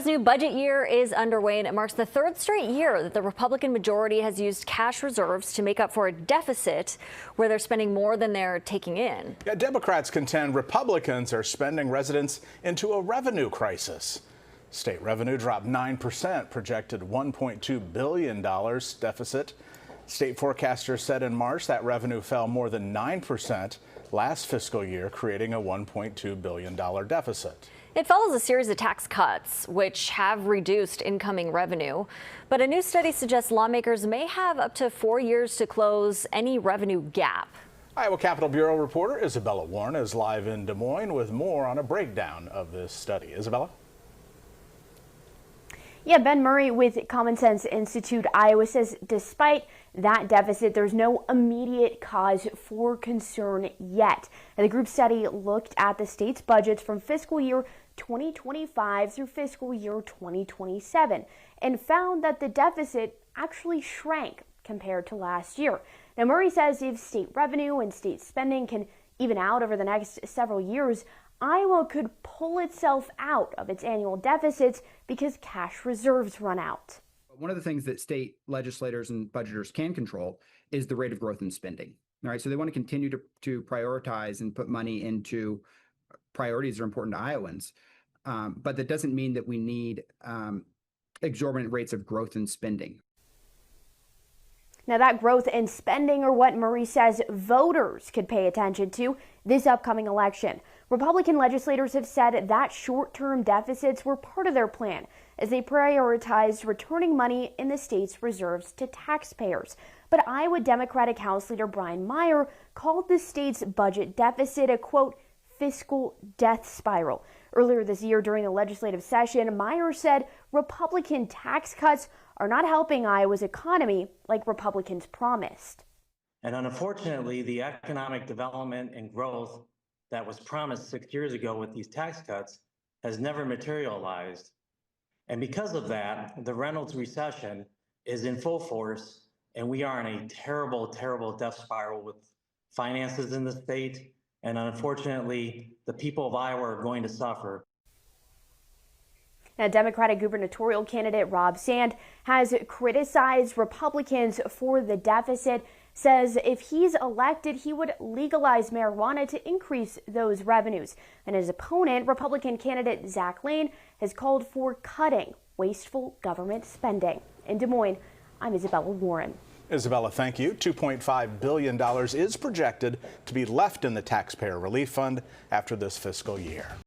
This new budget year is underway, and it marks the third straight year that the Republican majority has used cash reserves to make up for a deficit where they're spending more than they're taking in. Yeah, Democrats contend Republicans are spending residents into a revenue crisis. State revenue dropped 9%, projected $1.2 billion deficit. State forecasters said in March that revenue fell more than 9% last fiscal year, creating a $1.2 billion deficit. It follows a series of tax cuts, which have reduced incoming revenue. But a new study suggests lawmakers may have up to 4 years to close any revenue gap. Iowa Capitol Bureau reporter Isabella Warren is live in Des Moines with more on a breakdown of this study. Isabella? Yeah, Ben Murray with Common Sense Institute Iowa says despite that deficit, there's no immediate cause for concern yet. And the group study looked at the state's budgets from fiscal year 2025 through fiscal year 2027 and found that the deficit actually shrank compared to last year. Now, Murray says if state revenue and state spending can even out over the next several years, Iowa could pull itself out of its annual deficits because cash reserves run out. One of the things that state legislators and budgeters can control is the rate of growth in spending. All right, so they want to continue to prioritize and put money into priorities that are important to Iowans. But that doesn't mean that we need exorbitant rates of growth in spending. Now, that growth in spending are what Murray says voters could pay attention to this upcoming election. Republican legislators have said that short-term deficits were part of their plan as they prioritized returning money in the state's reserves to taxpayers. But Iowa Democratic House Leader Brian Meijer called the state's budget deficit a, quote, fiscal death spiral. Earlier this year during the legislative session, Meijer said Republican tax cuts are not helping Iowa's economy like Republicans promised. And unfortunately, the economic development and growth that was promised 6 years ago with these tax cuts has never materialized. And because of that, the Reynolds recession is in full force, and we are in a terrible, terrible death spiral with finances in the state. And unfortunately, the people of Iowa are going to suffer. Now, Democratic gubernatorial candidate Rob Sand has criticized Republicans for the deficit, says if he's elected, he would legalize marijuana to increase those revenues. And his opponent, Republican candidate Zach Lane, has called for cutting wasteful government spending. In Des Moines, I'm Isabella Warren. Isabella, thank you. $2.5 billion is projected to be left in the Taxpayer Relief Fund after this fiscal year.